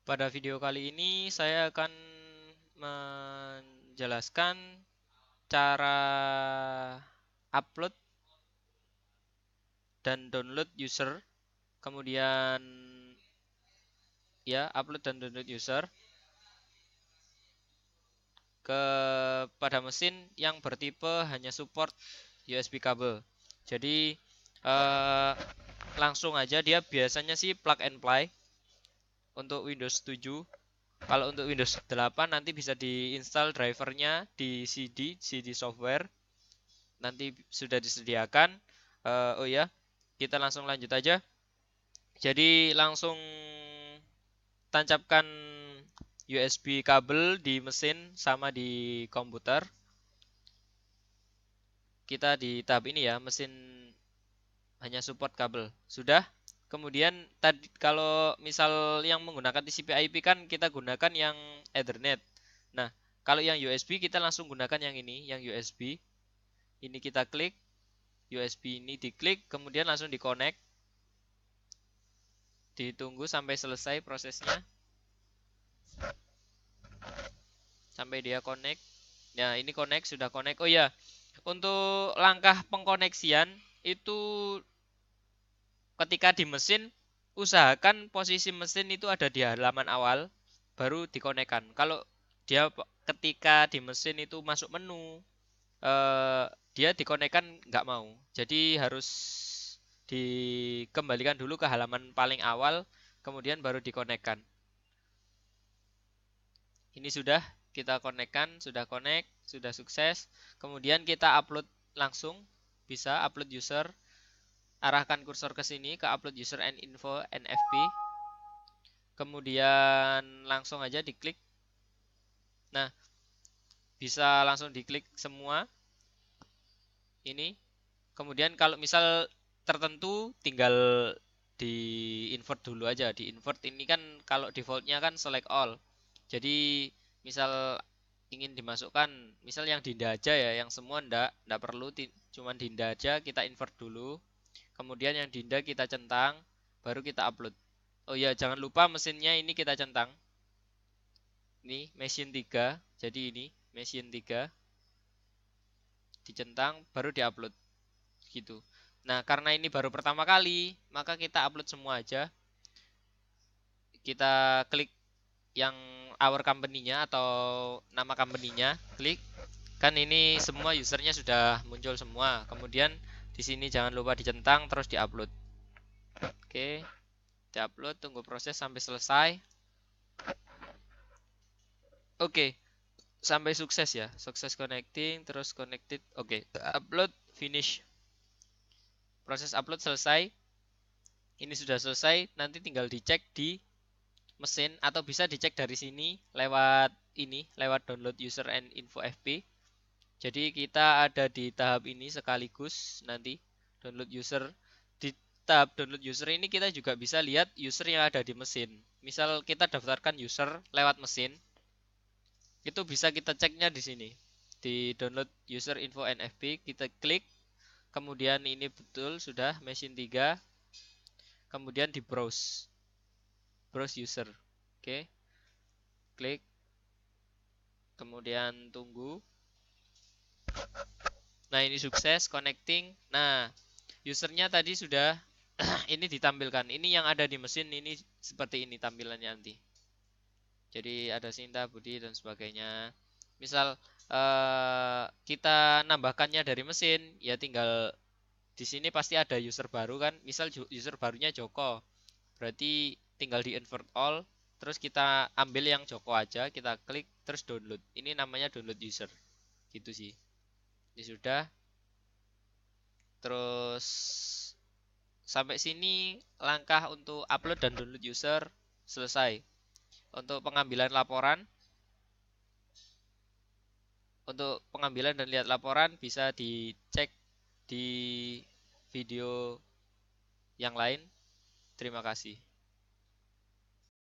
Pada video kali ini saya akan menjelaskan cara upload dan download user, kemudian ya upload dan download user kepada mesin yang bertipe hanya support USB kabel. Jadi langsung aja, dia biasanya sih plug and play untuk Windows 7. Kalau untuk Windows 8 nanti bisa diinstal drivernya di CD software. Nanti sudah disediakan. Oh ya, kita langsung lanjut aja. Jadi langsung tancapkan USB kabel di mesin sama di komputer. Kita di tahap ini ya, mesin hanya support kabel. Sudah. Kemudian tadi kalau misal yang menggunakan TCP IP kan kita gunakan yang Ethernet. Nah, kalau yang USB kita langsung gunakan yang ini, yang USB. Ini kita klik, USB ini diklik, kemudian langsung di-connect. Ditunggu sampai selesai prosesnya. Sampai dia connect. Nah, ini connect, sudah connect. Oh ya, untuk langkah pengkoneksian itu ketika di mesin, usahakan posisi mesin itu ada di halaman awal, baru dikonekkan. Kalau dia ketika di mesin itu masuk menu, dia dikonekkan nggak mau. Jadi harus dikembalikan dulu ke halaman paling awal, kemudian baru dikonekkan. Ini sudah kita konekkan, sudah connect, sudah sukses. Kemudian kita upload langsung, bisa upload user. Arahkan kursor ke sini ke upload user and info NFP. Kemudian langsung aja diklik. Nah, bisa langsung diklik semua. Ini. Kemudian kalau misal tertentu tinggal di invert dulu aja. Di invert ini kan kalau defaultnya kan select all. Jadi misal ingin dimasukkan, misal yang dinda aja ya, yang semua ndak perlu, cuman dinda aja, kita invert dulu. Kemudian yang dinda kita centang, baru kita upload. Oh ya, jangan lupa mesinnya ini kita centang. Ini mesin 3, jadi ini mesin 3 dicentang, baru diupload gitu. Nah, karena ini baru pertama kali, maka kita upload semua aja. Kita klik yang our company-nya atau nama company-nya, klik. Kan ini semua usernya sudah muncul semua. Kemudian di sini jangan lupa dicentang terus diupload. Oke, diupload, tunggu proses sampai selesai. Oke, sampai sukses ya. Sukses connecting, terus connected. Oke, upload, finish. Proses upload selesai. Ini sudah selesai, nanti tinggal dicek di mesin atau bisa dicek dari sini lewat ini, lewat download user and info FP. Jadi kita ada di tahap ini sekaligus nanti download user. Di tahap download user ini kita juga bisa lihat user yang ada di mesin. Misal kita daftarkan user lewat mesin, itu bisa kita ceknya di sini. Di download user info NFP kita klik, kemudian ini betul sudah mesin 3. Kemudian di browse user. Oke. Klik. Kemudian tunggu. Nah, ini sukses connecting. Nah, usernya tadi sudah ini ditampilkan. Ini yang ada di mesin ini seperti ini tampilannya nanti. Jadi ada Sinta, Budi dan sebagainya. Misal kita nambahkannya dari mesin, ya tinggal di sini pasti ada user baru kan. Misal user barunya Joko. Berarti tinggal di invert all, terus kita ambil yang Joko aja, kita klik terus download. Ini namanya download user. Gitu sih. Ini sudah. Terus sampai sini langkah untuk upload dan download user selesai. Untuk pengambilan laporan, dan lihat laporan bisa dicek di video yang lain. Terima kasih.